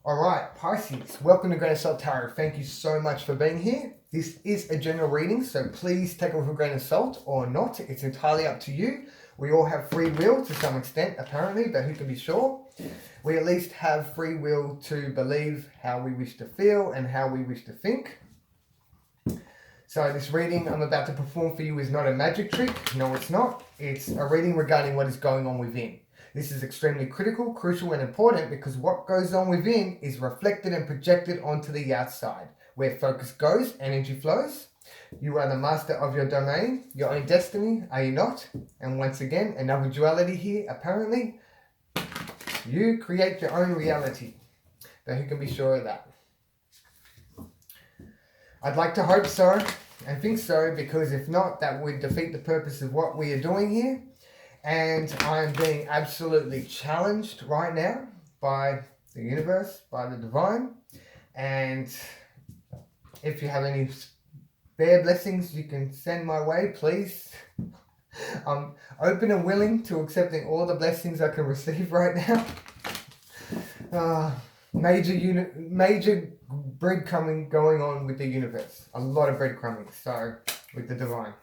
Alright, Pisces, welcome to Grain of Salt Tarot. Thank you so much for being here. This is a general reading, so please take it with a grain of salt or not. It's entirely up to you. We all have free will to some extent, apparently, but who can be sure? We at least have free will to believe how we wish to feel and how we wish to think. So this reading I'm about to perform for you is not a magic trick. No, it's not. It's a reading regarding what is going on within. This is extremely critical, crucial, and important because what goes on within is reflected and projected onto the outside. Where focus goes, energy flows. You are the master of your domain, your own destiny, are you not? And once again, another duality here, apparently. You create your own reality. But who can be sure of that? I'd like to hope so and think so, because if not, that would defeat the purpose of what we are doing here. And I am being absolutely challenged right now by the universe, by the divine. And if you have any spare blessings you can send my way, please. I'm open and willing to accepting all the blessings I can receive right now. Major breadcrumbing going on with the universe. A lot of breadcrumbing. So, with the divine.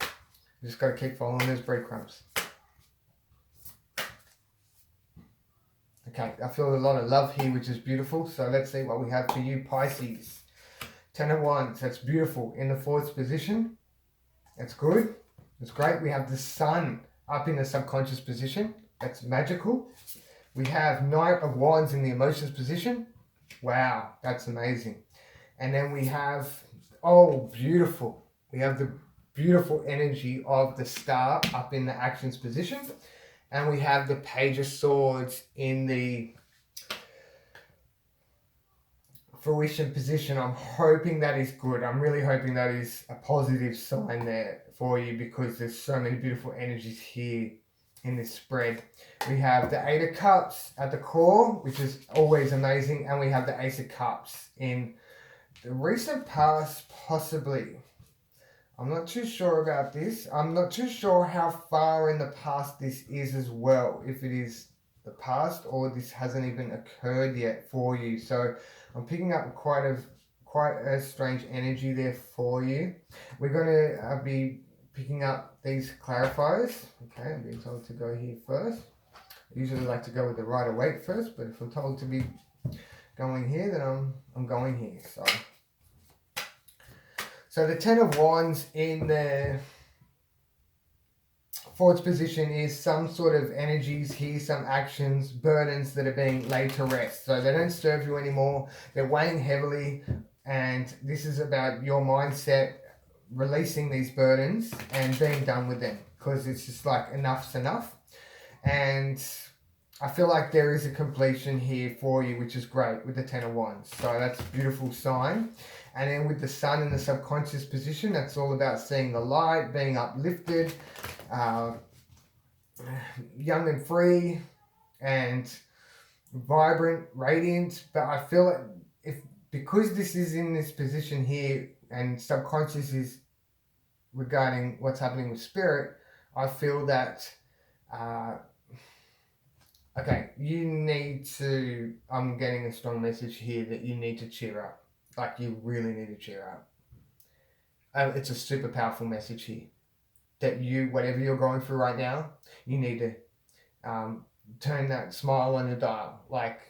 You just got to keep following those breadcrumbs. Okay, I feel a lot of love here, which is beautiful. So let's see what we have for you, Pisces. 10 of Wands, that's beautiful. In the fourth position, that's good. That's great. We have the Sun up in the subconscious position. That's magical. We have Knight of Wands in the emotions position. Wow, that's amazing. And then we have, oh, beautiful. We have the beautiful energy of the Star up in the actions position. And we have the Page of Swords in the fruition position. I'm hoping that is good. I'm really hoping that is a positive sign there for you, because there's so many beautiful energies here in this spread. We have the Eight of Cups at the core, which is always amazing. And we have the Ace of Cups in the recent past, possibly. I'm not too sure about this. I'm not too sure how far in the past this is as well. If it is the past or this hasn't even occurred yet for you. So I'm picking up quite a strange energy there for you. We're going to be picking up these clarifiers. Okay, I'm being told to go here first. I usually like to go with the Rider Waite first, but if I'm told to be going here, then I'm going here. So the 10 of Wands in the fourth position is some sort of energies here, some actions, burdens that are being laid to rest. So they don't serve you anymore. They're weighing heavily. And this is about your mindset releasing these burdens and being done with them. Because it's just like enough's enough. And I feel like there is a completion here for you, which is great with the 10 of Wands. So that's a beautiful sign. And then with the Sun in the subconscious position, that's all about seeing the light, being uplifted, young and free, and vibrant, radiant. But I feel like because this is in this position here, and subconscious is regarding what's happening with spirit, I feel that okay, you need to, I'm getting a strong message here that you need to cheer up. Like, you really need to cheer up. It's a super powerful message here. That you, whatever you're going through right now, you need to turn that smile on the dial. Like,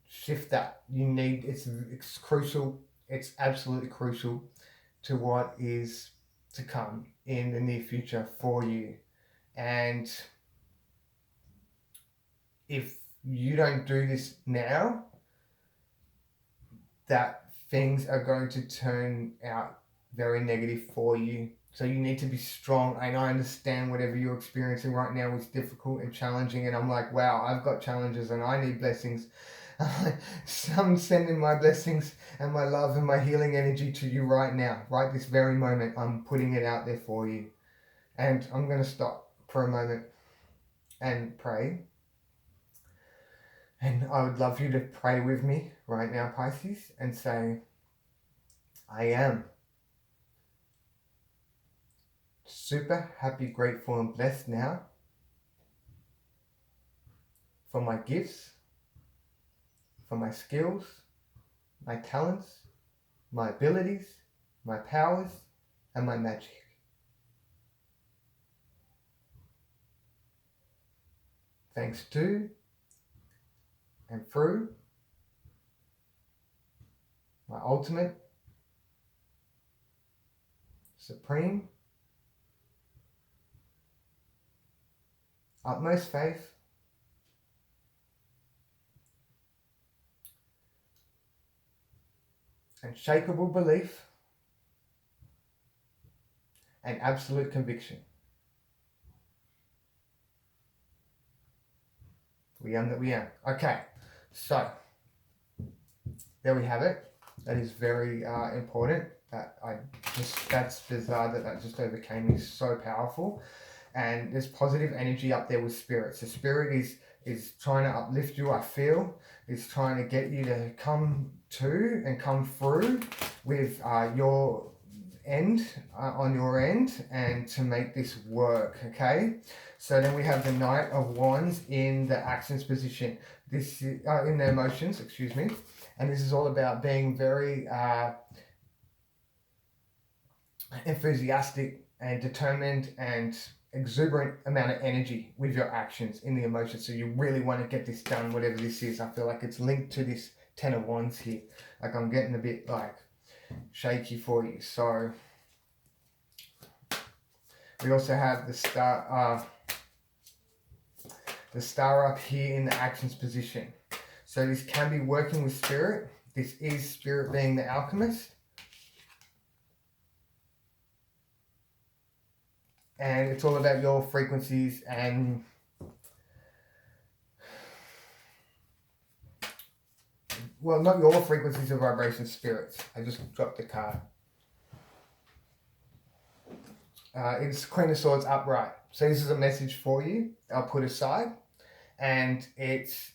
shift that. You need, it's crucial. It's absolutely crucial to what is to come in the near future for you. And if you don't do this now, that things are going to turn out very negative for you. So you need to be strong. And I understand whatever you're experiencing right now is difficult and challenging. And I'm like, wow, I've got challenges and I need blessings. So I'm sending my blessings and my love and my healing energy to you right now. Right this very moment, I'm putting it out there for you. And I'm going to stop for a moment and pray. And I would love you to pray with me right now, Pisces, and say, I am super happy, grateful, and blessed now for my gifts, for my skills, my talents, my abilities, my powers, and my magic. Thanks to and through my ultimate, supreme, utmost faith, unshakable belief, and absolute conviction. We am that we am. Okay, so there we have it. That is very important. That's bizarre that just overcame me. So powerful. And there's positive energy up there with spirit. So spirit is trying to uplift you, I feel. Is trying to get you to come to and come through with your end, on your end, and to make this work, okay? So then we have the Knight of Wands in the actions position. This is, in the emotions, excuse me. And this is all about being very enthusiastic and determined and exuberant amount of energy with your actions in the emotions. So you really want to get this done, whatever this is. I feel like it's linked to this Ten of Wands here. Like I'm getting a bit like shaky for you. So we also have the star up here in the actions position. So this can be working with spirit. This is spirit being the alchemist. And it's all about your frequencies and well, not your frequencies of vibration, spirits. I just dropped the card. It's Queen of Swords upright. So this is a message for you. I'll put aside. And it's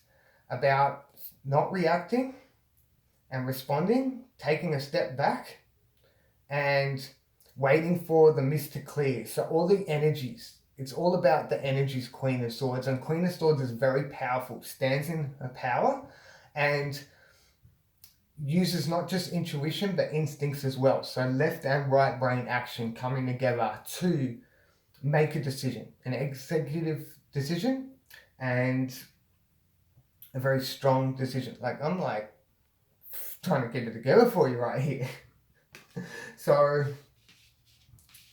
about not reacting and responding, taking a step back and waiting for the mist to clear. So all the energies, it's all about the energies, Queen of Swords. And Queen of Swords is very powerful, stands in a power and uses not just intuition, but instincts as well. So left and right brain action coming together to make a decision, an executive decision and a very strong decision. Like I'm like trying to get it together for you right here. So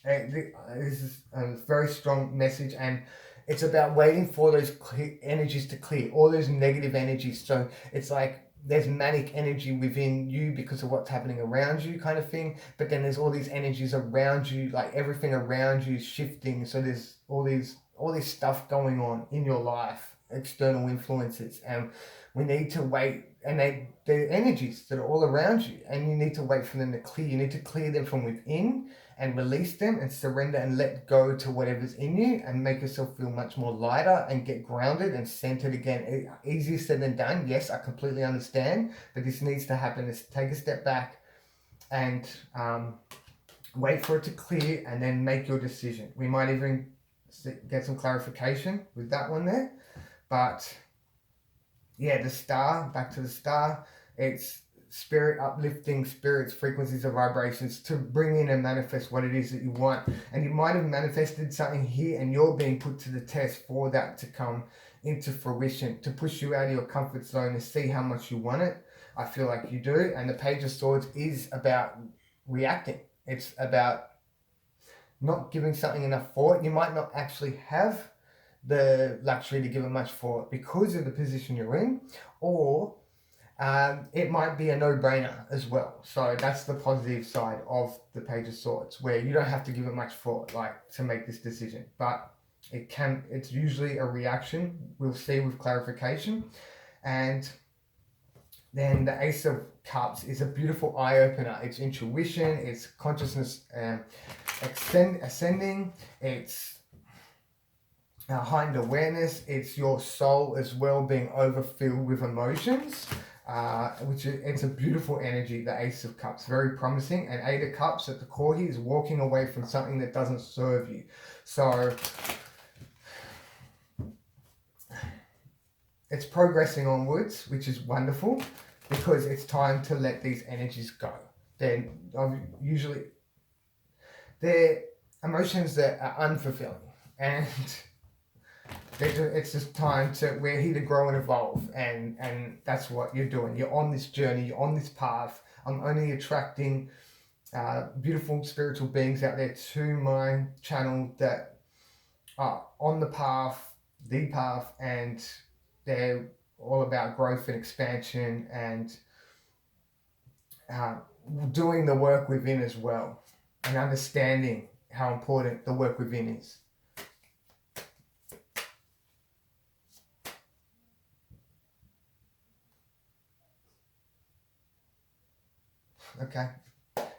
this is a very strong message, and it's about waiting for those energies to clear, all those negative energies. So it's like there's manic energy within you because of what's happening around you kind of thing, but then there's all these energies around you, like everything around you is shifting. So there's all this stuff going on in your life, external influences, and we need to wait. And they're energies that are all around you, and you need to wait for them to clear. You need to clear them from within and release them and surrender and let go to whatever's in you and make yourself feel much more lighter and get grounded and centered again. Easier said than done. Yes, I completely understand, but this needs to happen. Is take a step back and wait for it to clear and then make your decision. We might even get some clarification with that one there, but yeah, the star, back to the star, it's spirit uplifting spirits, frequencies of vibrations to bring in and manifest what it is that you want. And you might have manifested something here and you're being put to the test for that to come into fruition, to push you out of your comfort zone and see how much you want it. I feel like you do. And the Page of Swords is about reacting. It's about not giving something enough thought. You might not actually have the luxury to give it much thought because of the position you're in, or it might be a no-brainer as well. So that's the positive side of the Page of Swords, where you don't have to give it much thought, like to make this decision, but it's usually a reaction. We'll see with clarification. And then the Ace of Cups is a beautiful eye-opener. It's intuition, it's consciousness ascending, it's heightened awareness, it's your soul as well being overfilled with emotions, it's a beautiful energy, the Ace of Cups, very promising. And Eight of Cups at the core here is walking away from something that doesn't serve you. So it's progressing onwards, which is wonderful, because it's time to let these energies go. Then usually they're emotions that are unfulfilling, and it's just time to, we're here to grow and evolve, and that's what you're doing. You're on this journey, you're on this path. I'm only attracting beautiful spiritual beings out there to my channel that are on the path, and they're all about growth and expansion, and doing the work within as well, and understanding how important the work within is. Okay,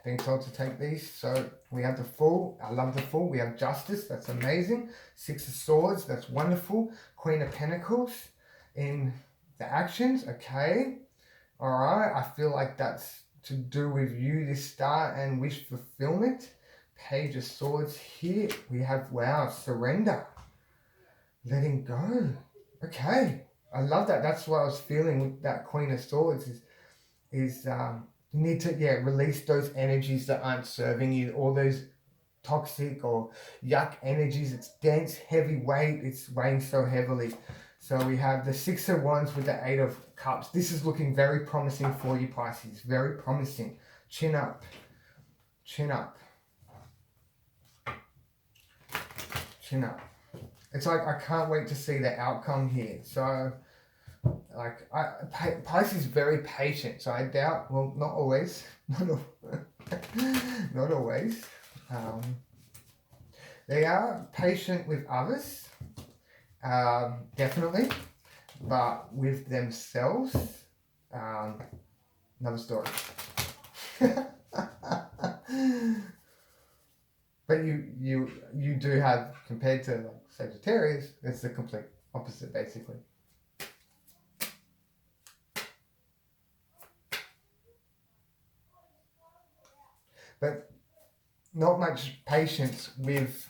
being told to take these. So we have the Fool. I love the Fool. We have Justice. That's amazing. Six of Swords. That's wonderful. Queen of Pentacles in the actions. Okay. All right. I feel like that's to do with you, this star, and wish fulfillment. Page of Swords here. We have, wow, surrender. Letting go. Okay. I love that. That's what I was feeling with that Queen of Swords is you need to, release those energies that aren't serving you, all those toxic or yuck energies. It's dense, heavy weight. It's weighing so heavily. So we have the Six of Wands with the Eight of Cups. This is looking very promising for you, Pisces. Very promising. Chin up. Chin up. Chin up. It's like, I can't wait to see the outcome here. So, like, Pisces is very patient. So I doubt, well, not always. Not always. They are patient with others. Definitely. But with themselves, another story. But you do have, compared to like Sagittarius, it's the complete opposite, basically. But not much patience with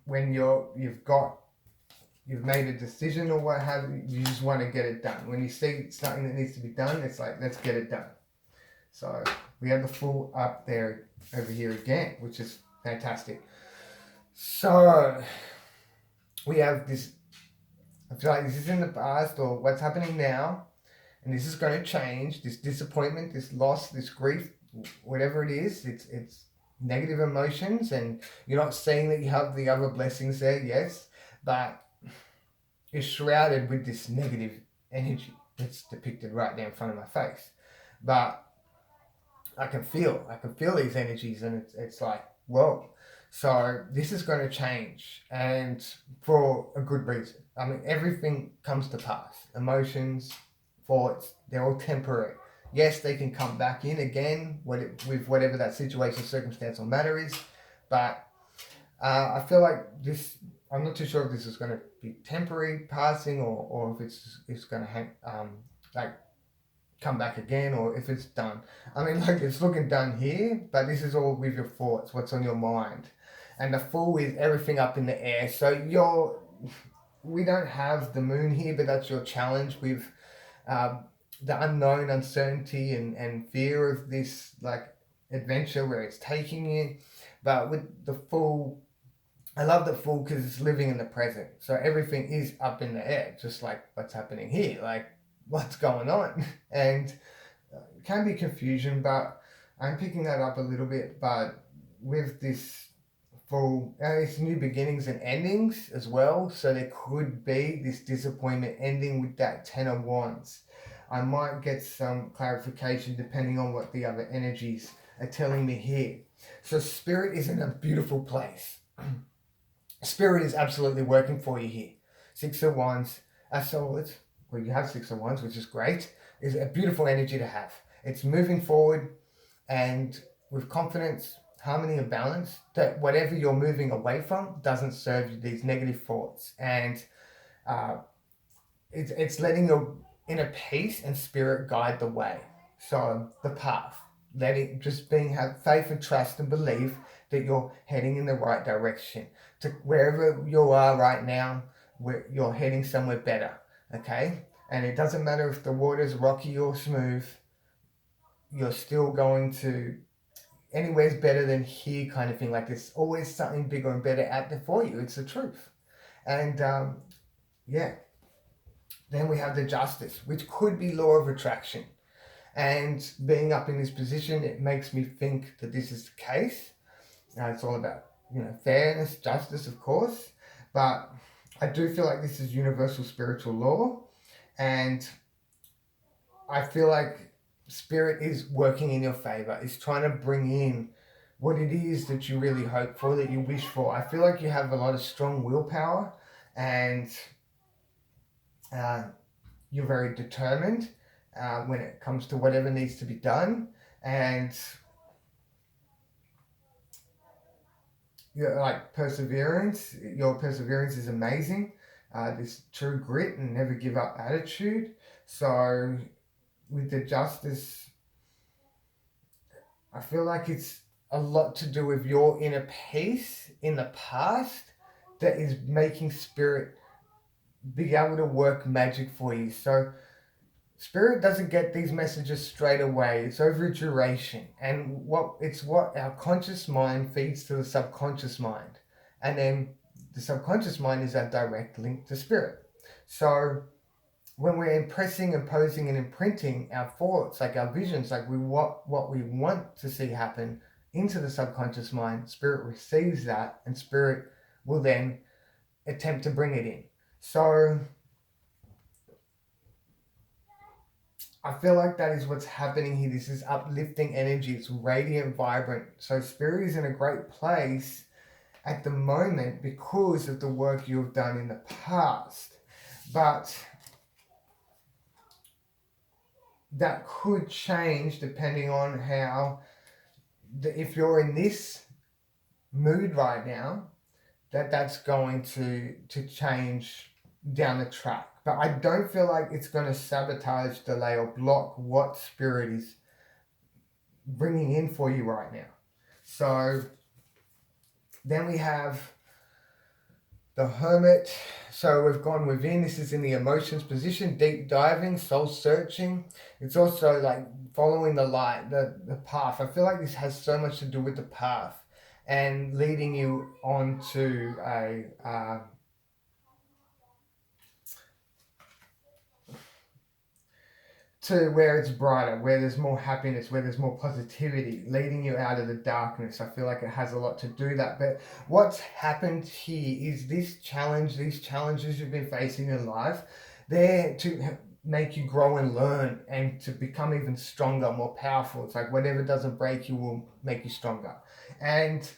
when you've made a decision or what have you. You just want to get it done. When you see something that needs to be done, it's like, let's get it done. So we have the Fool up there over here again, which is fantastic. So we have this, I feel like this is in the past or what's happening now, and this is going to change. This disappointment, this loss, this grief, whatever it is, it's negative emotions, and you're not seeing that you have the other blessings there, yes, but you're shrouded with this negative energy that's depicted right there in front of my face. But I can feel these energies, and it's like, whoa. So this is going to change, and for a good reason. I mean, everything comes to pass. Emotions, thoughts, they're all temporary. Yes, they can come back in again with whatever that situation, circumstance, or matter is. But I feel like this, I'm not too sure if this is going to be temporary passing, or if it's going to like come back again, or if it's done. I mean, like, it's looking done here, but this is all with your thoughts, what's on your mind. And the Fool is everything up in the air. So we don't have the moon here, but that's your challenge with the unknown, uncertainty, and fear of this, like, adventure where it's taking you. But with the Fool, I love the Fool because it's living in the present. So everything is up in the air, just like what's happening here. Like, what's going on? And it can be confusion, but I'm picking that up a little bit. But with this Fool, it's new beginnings and endings as well. So there could be this disappointment ending with that Ten of Wands. I might get some clarification depending on what the other energies are telling me here. So Spirit is in a beautiful place. Spirit is absolutely working for you here. Six of Wands, Swords. Well, you have Six of Wands, which is great. Is a beautiful energy to have. It's moving forward, and with confidence, harmony, and balance, that whatever you're moving away from doesn't serve you, these negative thoughts. And it's letting your inner peace and spirit guide the way. So the path, have faith and trust and believe that you're heading in the right direction to wherever you are right now. where you're heading somewhere better, okay? And it doesn't matter if the water's rocky or smooth, you're still going to, anywhere's better than here kind of thing. Like there's always something bigger and better out there for you. It's the truth. And yeah, then we have the Justice, which could be law of attraction. And being up in this position, it makes me think that this is the case. It's all about, fairness, justice, of course. But I do feel like this is universal spiritual law. And I feel like Spirit is working in your favor. It's trying to bring in what it is that you really hope for, that you wish for. I feel like you have a lot of strong willpower, and you're very determined when it comes to whatever needs to be done. And you're like perseverance. Your perseverance is amazing. This true grit and never give up attitude. So with the Justice, I feel like it's a lot to do with your inner peace in the past that is making Spirit be able to work magic for you. So Spirit doesn't get these messages straight away. It's over a duration. And what our conscious mind feeds to the subconscious mind. And then the subconscious mind is our direct link to Spirit. So when we're impressing, imposing, and imprinting our thoughts, like our visions, like what we want to see happen into the subconscious mind, Spirit receives that, and Spirit will then attempt to bring it in. So I feel like that is what's happening here. This is uplifting energy. It's radiant, vibrant. So Spirit is in a great place at the moment because of the work you've done in the past. But that could change depending on how, if you're in this mood right now, that's going to change down the track. But I don't feel like it's going to sabotage, delay, or block what Spirit is bringing in for you right now. So then we have the Hermit. So we've gone within. This is in the emotions position, deep diving, soul searching. It's also like following the light, the path. I feel like this has so much to do with the path and leading you on to to where it's brighter, where there's more happiness, where there's more positivity, leading you out of the darkness. I feel like it has a lot to do that. But what's happened here is these challenges you've been facing in life, they're to make you grow and learn and to become even stronger, more powerful. It's like whatever doesn't break you will make you stronger. And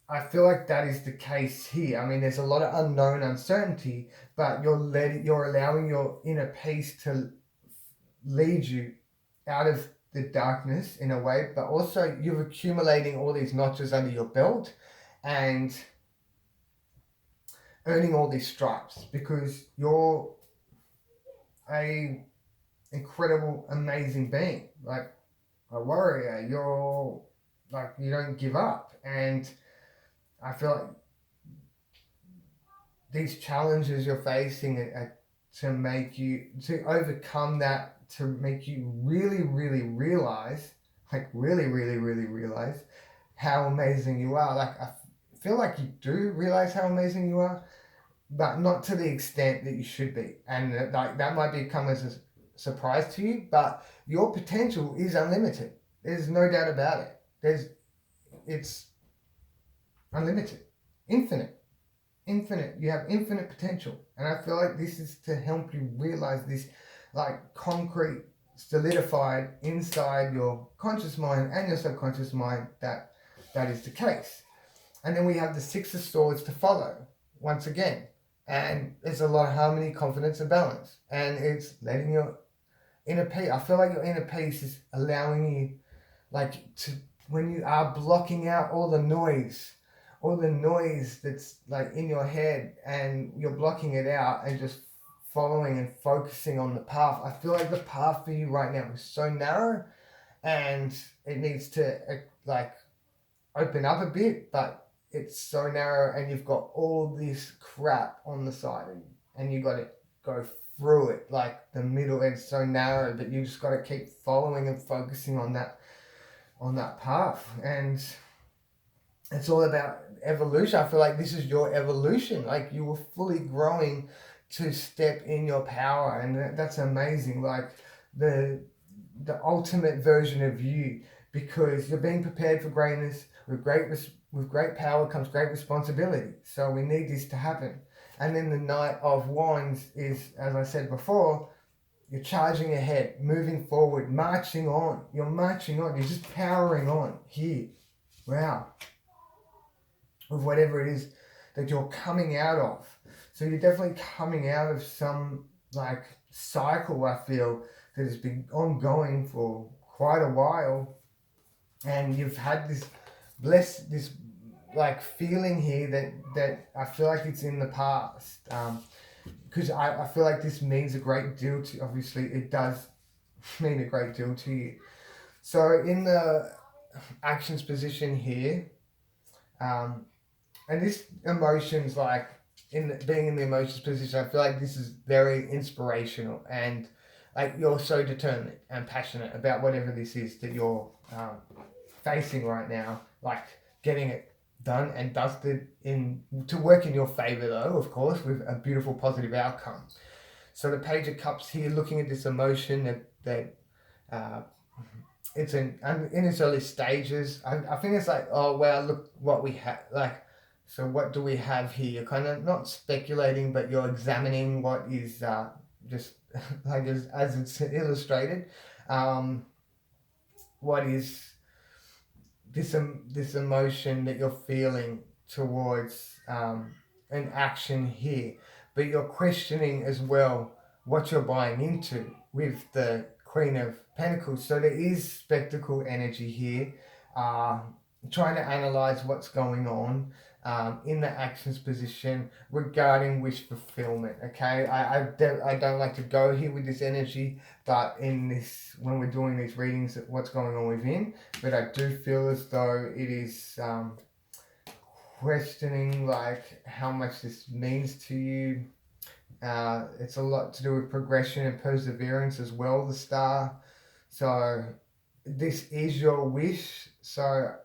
I feel like that is the case here. I mean, there's a lot of unknown uncertainty, but you're allowing your inner peace to lead you out of the darkness in a way, but also you're accumulating all these notches under your belt and earning all these stripes because you're a incredible, amazing being, like a warrior. You're like, you don't give up. And I feel like these challenges you're facing are to overcome that, to make you really, really realize, how amazing you are. Like, I feel like you do realize how amazing you are, but not to the extent that you should be. And that might become as a surprise to you, but your potential is unlimited. There's no doubt about it. It's unlimited, infinite. You have infinite potential. And I feel like this is to help you realize this, like concrete, solidified inside your conscious mind and your subconscious mind, that is the case. And then we have the Six of Swords to follow once again. And there's a lot of harmony, confidence, and balance. And it's letting your inner peace. I feel like your inner peace is allowing you, like, to, when you are blocking out all the noise that's like in your head, and you're blocking it out and just following and focusing on the path. I feel like the path for you right now is so narrow and it needs to like open up a bit, but it's so narrow, and you've got all this crap on the side, and you got to go through it. Like the middle is so narrow, but you just got to keep following and focusing on that path. And it's all about evolution. I feel like this is your evolution. Like you were fully growing to step in your power, and that's amazing. Like the ultimate version of you, because you're being prepared for greatness. With great power comes great responsibility. So we need this to happen. And then the Knight of Wands is, as I said before, you're charging ahead, moving forward, marching on. You're marching on. You're just powering on here. Wow. With whatever it is that you're coming out of. So you're definitely coming out of some like cycle, I feel, that has been ongoing for quite a while. And you've had this like feeling here that I feel like it's in the past. Because I feel like this means a great deal to, obviously it does mean a great deal to you. So in the actions position here, and this emotions, like being in the emotions position, I feel like this is very inspirational, and like you're so determined and passionate about whatever this is that you're facing right now, like getting it done and dusted in to work in your favor, though, of course, with a beautiful positive outcome. So the Page of Cups here, looking at this emotion that it's in its early stages. I think it's like, oh wow, look what we have, like, so what do we have here? You're kind of not speculating, but you're examining what is just like as it's illustrated. What is this emotion that you're feeling towards an action here, but you're questioning as well what you're buying into with the Queen of Pentacles. So there is spectacle energy here, trying to analyze what's going on in the actions position regarding wish fulfillment. Okay, I don't like to go here with this energy, but in this, when we're doing these readings, what's going on within, but I do feel as though it is questioning like how much this means to you. It's a lot to do with progression and perseverance as well, the Star. So this is your wish. So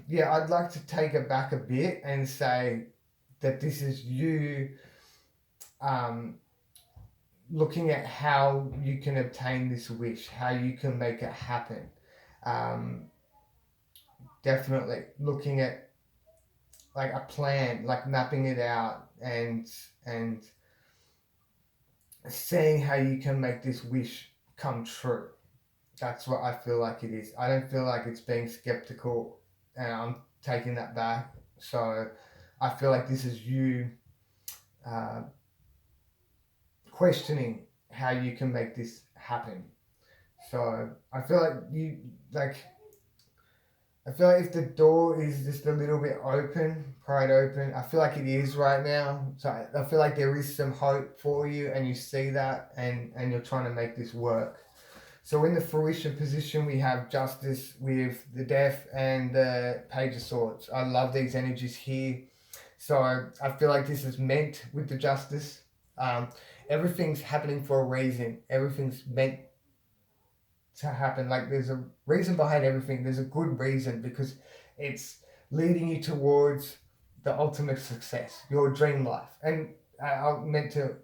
yeah, I'd like to take it back a bit and say that this is you looking at how you can obtain this wish, how you can make it happen. Definitely looking at like a plan, like mapping it out and seeing how you can make this wish come true. That's what I feel like it is. I don't feel like it's being skeptical, and I'm taking that back. So I feel like this is you questioning how you can make this happen. So I feel like I feel like if the door is just a little bit open, pried open, I feel like it is right now. So I feel like there is some hope for you, and you see that, and you're trying to make this work. So in the fruition position, we have Justice with the Death and the Page of Swords. I love these energies here. So I feel like this is meant with the Justice. Everything's happening for a reason. Everything's meant to happen. Like there's a reason behind everything. There's a good reason, because it's leading you towards the ultimate success, your dream life. And I meant to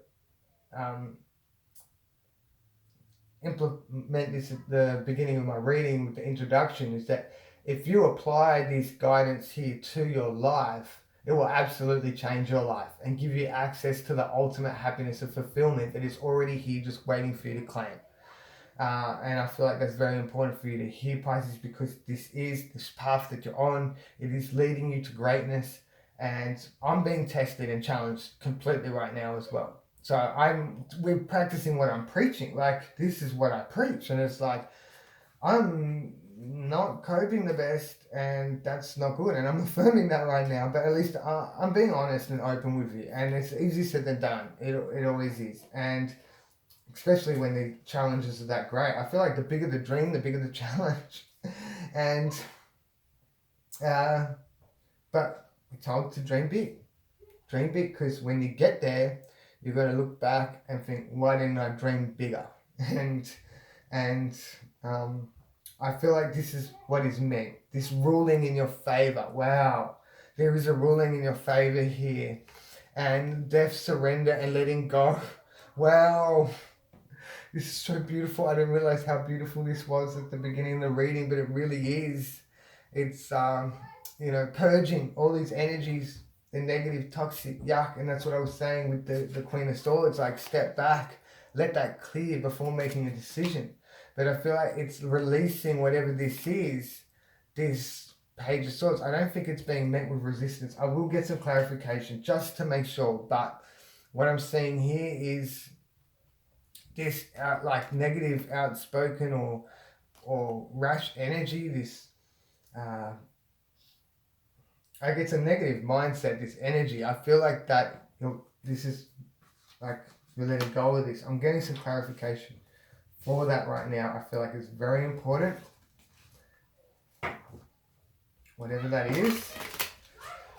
implement this at the beginning of my reading with the introduction, is that if you apply this guidance here to your life, it will absolutely change your life and give you access to the ultimate happiness and fulfillment that is already here, just waiting for you to claim. And I feel like that's very important for you to hear, Pisces, because this path that you're on, it is leading you to greatness. And I'm being tested and challenged completely right now as well. So we're practicing what I'm preaching. Like, this is what I preach. And it's like, I'm not coping the best, and that's not good. And I'm affirming that right now. But at least I'm being honest and open with you. And it's easier said than done. It always is. And especially when the challenges are that great. I feel like the bigger the dream, the bigger the challenge. And But we're told to dream big. Dream big, because when you get there, you've got to look back and think, why didn't I dream bigger? And I feel like this is what is meant. This ruling in your favor. Wow. There is a ruling in your favor here. And death, surrender, and letting go. Wow. This is so beautiful. I didn't realize how beautiful this was at the beginning of the reading, but it really is. It's, purging all these energies, the negative, toxic, yuck. And that's what I was saying with the Queen of Swords. Like, step back, let that clear before making a decision. But I feel like it's releasing whatever this is, this Page of Swords. I don't think it's being met with resistance. I will get some clarification just to make sure. But what I'm seeing here is this negative, outspoken, or rash energy. This, it's a negative mindset. This energy. I feel like that. This is like you're letting go of this. I'm getting some clarification for that right now. I feel like it's very important. Whatever that is.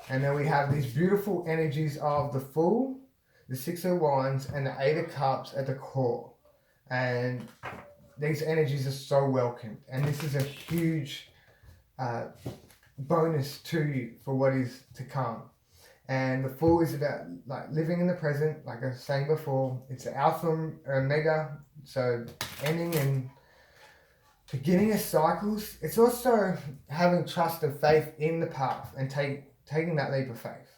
And then we have these beautiful energies of the Fool, the Six of Wands, and the Eight of Cups at the core. And these energies are so welcomed. And this is a huge bonus to you for what is to come. And the Fool is about like living in the present, like I was saying before. It's the Alpha and Omega, so ending and beginning of cycles. It's also having trust and faith in the path and taking that leap of faith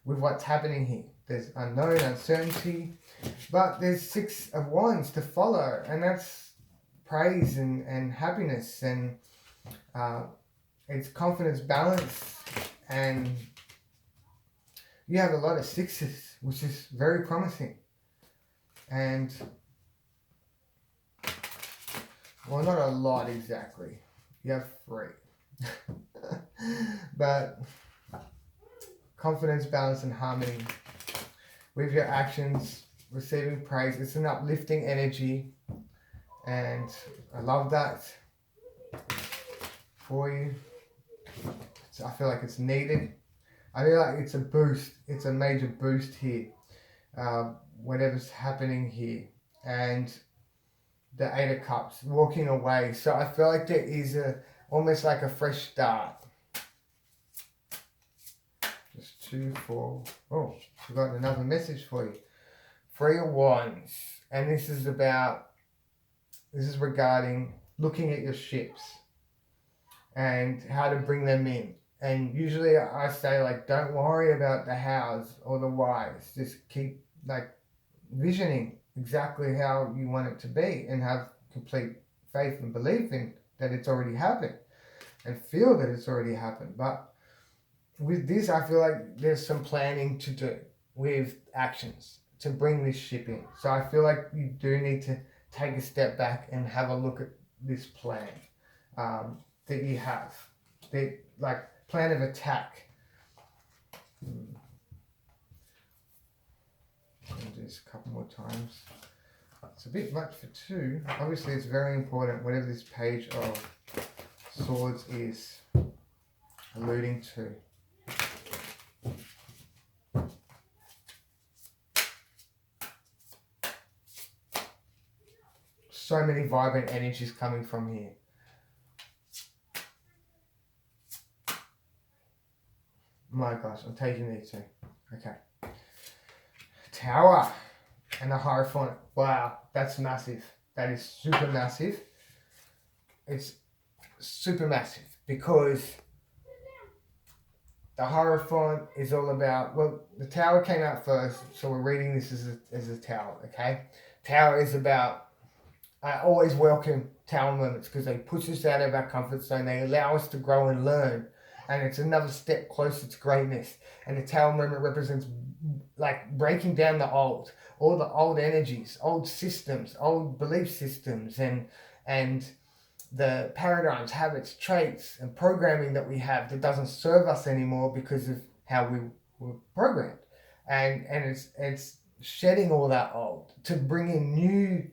with what's happening here. There's unknown, uncertainty, but there's Six of Wands to follow, and that's praise and happiness, and it's confidence, balance, and you have a lot of sixes, which is very promising. And well, not a lot exactly. You have 3. But confidence, balance, and harmony with your actions, receiving praise. It's an uplifting energy, and I love that for you. So I feel like it's needed. I feel like it's a boost. It's a major boost here. Whatever's happening here. And the Eight of Cups, walking away. So I feel like there is almost like a fresh start. Just 2, 4. Oh, I've got another message for you. 3 of Wands. And this is regarding looking at your ships and how to bring them in. And usually I say, like, don't worry about the hows or the whys. Just keep, like, visioning exactly how you want it to be and have complete faith and belief in that it's already happened and feel that it's already happened. But with this, I feel like there's some planning to do with actions to bring this ship in. So I feel like you do need to take a step back and have a look at this plan that you have. The plan of attack. I'll do this a couple more times. It's a bit much for 2. Obviously, it's very important, whatever this Page of Swords is alluding to. So many vibrant energies coming from here. My gosh, I'm taking these 2. Okay. Tower and the Hierophant. Wow, that's massive. That is super massive. It's super massive because the Hierophant is all about, well, the Tower came out first, so we're reading this as a Tower, okay? Tower is about, I always welcome Tower moments because they push us out of our comfort zone. They allow us to grow and learn. And it's another step closer to greatness. And the Tower moment represents like breaking down all the old energies, old systems, old belief systems, and the paradigms, habits, traits, and programming that we have that doesn't serve us anymore because of how we were programmed. And it's shedding all that old to bring in new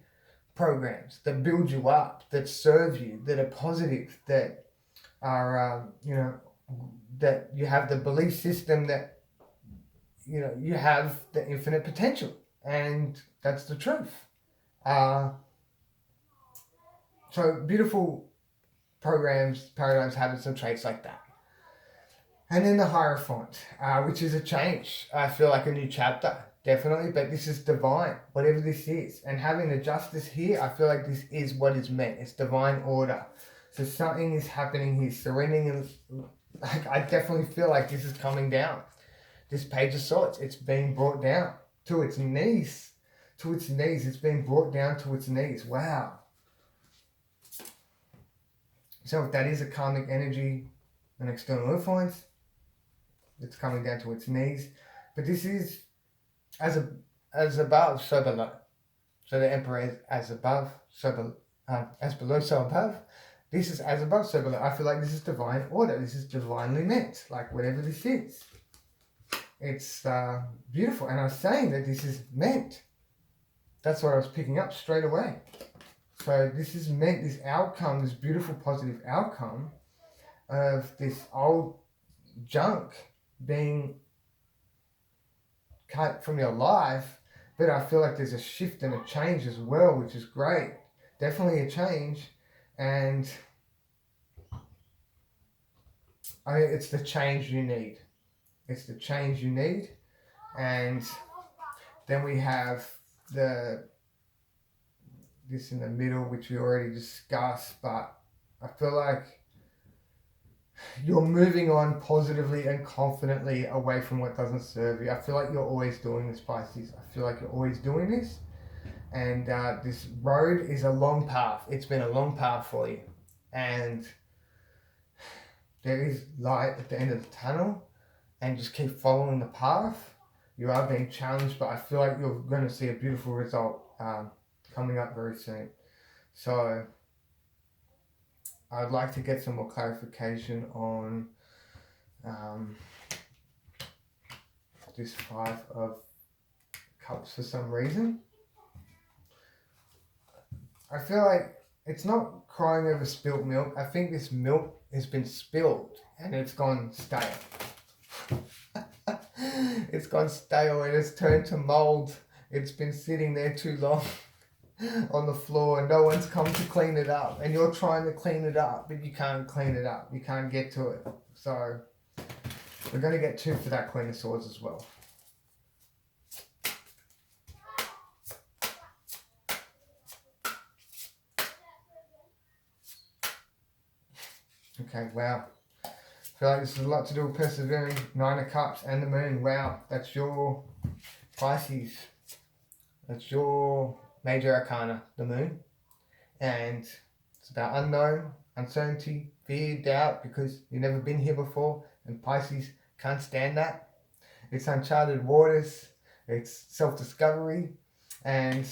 programs that build you up, that serve you, that are positive, that are, that you have the belief system that, you have the infinite potential. And that's the truth. So beautiful programs, paradigms, habits, and traits like that. And then the Hierophant, which is a change. I feel like a new chapter, definitely, but this is divine, whatever this is. And having the Justice here, I feel like this is what is meant. It's divine order. So something is happening here, surrendering, and like, I definitely feel like this is coming down. This Page of Swords, it's being brought down to its knees. To its knees, it's being brought down to its knees. Wow. So if that is a karmic energy, an external influence, it's coming down to its knees. But this is as above, so below. So the Emperor is as above, so as below, so above. This is as above, so below. I feel like this is divine order. This is divinely meant. Like whatever this is, it's beautiful. And I was saying that this is meant. That's what I was picking up straight away. So this is meant. This outcome, this beautiful positive outcome of this old junk being cut from your life, but I feel like there's a shift and a change as well, which is great. Definitely a change. And I mean, it's the change you need. It's the change you need. And then we have this in the middle, which we already discussed, but I feel like you're moving on positively and confidently away from what doesn't serve you. I feel like you're always doing this, Pisces. I feel like you're always doing this. And this road is a long path. It's been a long path for you. And there is light at the end of the tunnel. And just keep following the path. You are being challenged, but I feel like you're going to see a beautiful result coming up very soon. So I'd like to get some more clarification on this Five of Cups for some reason. I feel like it's not crying over spilt milk. I think this milk has been spilled and it's gone stale. It's gone stale and it's turned to mold. It's been sitting there too long on the floor and no one's come to clean it up. And you're trying to clean it up, but you can't clean it up. You can't get to it. So we're going to get two for that Queen of Swords as well. Okay, wow. I feel like this has a lot to do with persevering. Nine of Cups and the Moon. Wow, that's your Pisces. That's your major arcana, the Moon. And it's about unknown, uncertainty, fear, doubt, because you've never been here before. And Pisces can't stand that. It's uncharted waters. It's self-discovery. And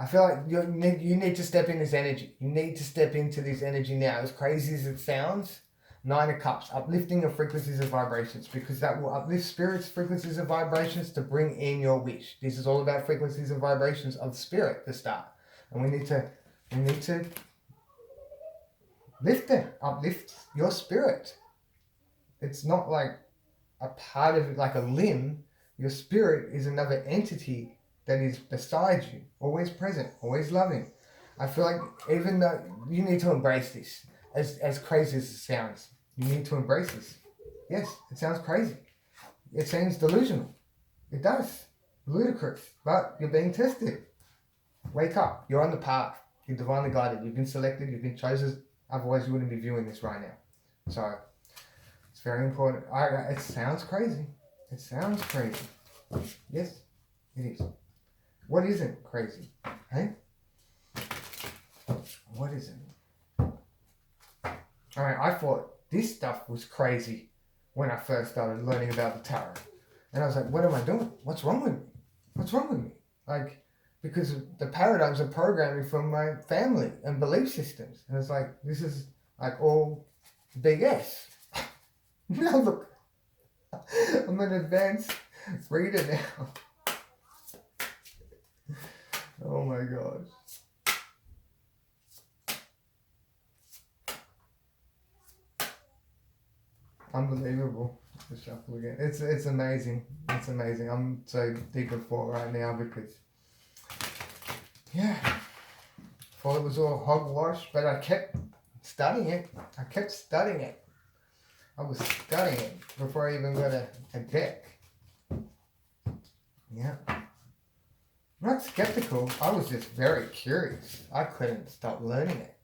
I feel like you need to step in this energy. You need to step into this energy now. As crazy as it sounds, Nine of Cups, uplifting your frequencies and vibrations, because that will uplift spirits' frequencies and vibrations to bring in your wish. This is all about frequencies and vibrations of spirit to start. And we need to lift them, uplift your spirit. It's not like a part of it, like a limb. Your spirit is another entity that is beside you, always present, always loving. I feel like even though you need to embrace this, as crazy as it sounds, you need to embrace this. Yes, it sounds crazy. It seems delusional. It does. Ludicrous. But you're being tested. Wake up. You're on the path. You're divinely guided. You've been selected. You've been chosen. Otherwise, you wouldn't be viewing this right now. So, it's very important. It sounds crazy. It sounds crazy. Yes, it is. What isn't crazy? Hey? What isn't? Alright, I thought this stuff was crazy when I first started learning about the tarot. And I was like, what am I doing? What's wrong with me? What's wrong with me? Like, because the paradigms are programming from my family and belief systems. And it's like, this is like all BS. Now look, I'm an advanced reader now. Oh my gosh. unbelievable. The shuffle again. It's amazing. It's amazing. I'm so deep in thought right now because, yeah, thought it was all hogwash, but I kept studying it. I kept studying it. I was studying it before I even got a deck. Yeah. I'm not skeptical. I was just very curious. I couldn't stop learning it.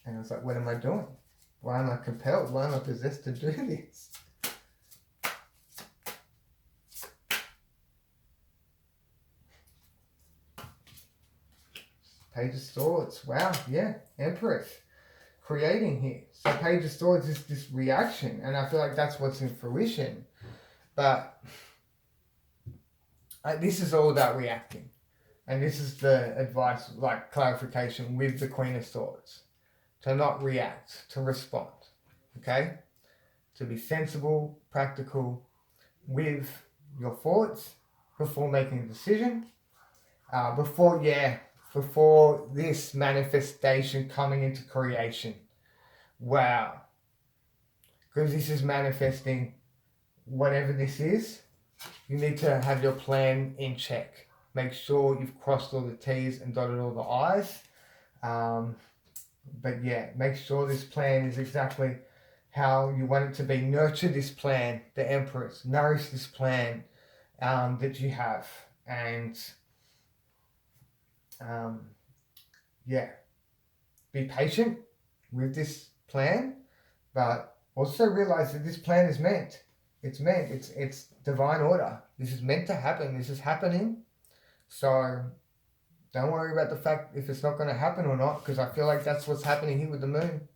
And I was like, what am I doing? Why am I compelled? Why am I possessed to do this? Page of Swords. Wow, yeah. Empress. Creating here. So Page of Swords is this reaction. And I feel like that's what's in fruition. But this is all about reacting. And this is the advice, like clarification with the Queen of Swords. To not react, to respond. Okay? To be sensible, practical with your thoughts before making a decision. Before this manifestation coming into creation. Wow. Because this is manifesting whatever this is, you need to have your plan in check. Make sure you've crossed all the T's and dotted all the I's. But yeah, make sure this plan is exactly how you want it to be. Nurture this plan, the Empress. Nourish this plan that you have. And yeah, be patient with this plan, but also realize that this plan is meant. It's meant. It's divine order. This is meant to happen. This is happening. So don't worry about the fact if it's not going to happen or not, because I feel like that's what's happening here with the moon.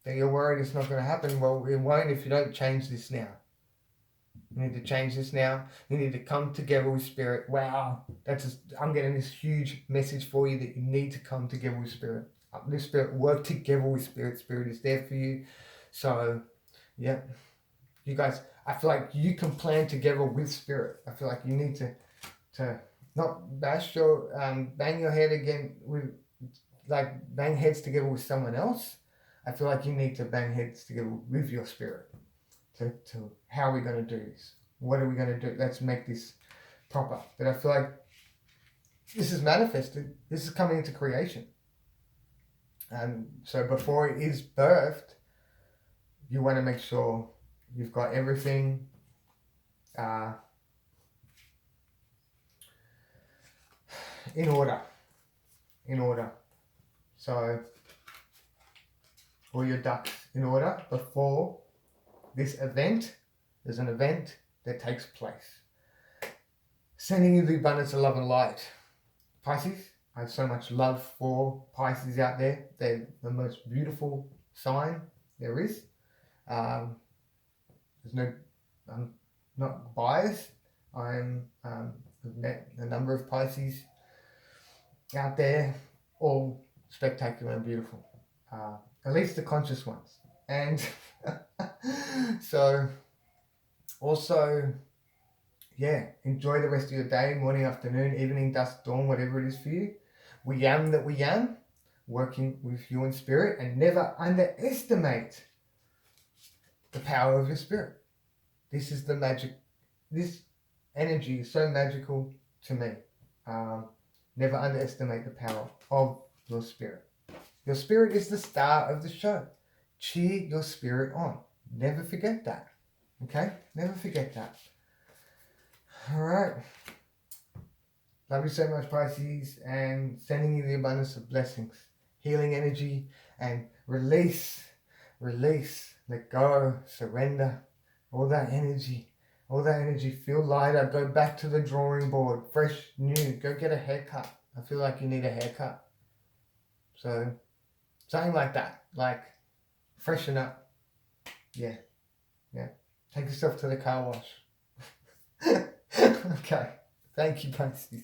That you're worried it's not going to happen. Well, it won't if you don't change this now. You need to change this now. You need to come together with Spirit. Wow. I'm getting this huge message for you that you need to come together with Spirit. Uplift Spirit. Work together with Spirit. Spirit is there for you. So, yeah. You guys, I feel like you can plan together with Spirit. I feel like you need to not bang your head again with, like, bang heads together with someone else. I feel like you need to bang heads together with your Spirit. To how are we going to do this? What are we going to do? Let's make this proper. But I feel like this is manifested. This is coming into creation. And so before it is birthed, you want to make sure you've got everything in order. In order. So all your ducks in order before this event. There's an event that takes place. Sending you the abundance of love and light. Pisces, I have so much love for Pisces out there. They're the most beautiful sign there is. I'm not biased. I've met a number of Pisces out there, all spectacular and beautiful. At least the conscious ones. And so also, yeah, enjoy the rest of your day, morning, afternoon, evening, dusk, dawn, whatever it is for you. We am that we am, working with you in spirit, and never underestimate the power of your spirit. This is the magic. This energy is so magical to me. Never underestimate the power of your spirit. Your spirit is the star of the show. Cheer your spirit on. Never forget that. Okay? Never forget that. All right. Love you so much, Pisces, and sending you the abundance of blessings, healing energy, and release, let go, surrender, all that energy, feel lighter, go back to the drawing board, fresh, new, go get a haircut. I feel like you need a haircut. So, something like that, like freshen up. Yeah. Take yourself to the car wash. Okay. Thank you, Pisces.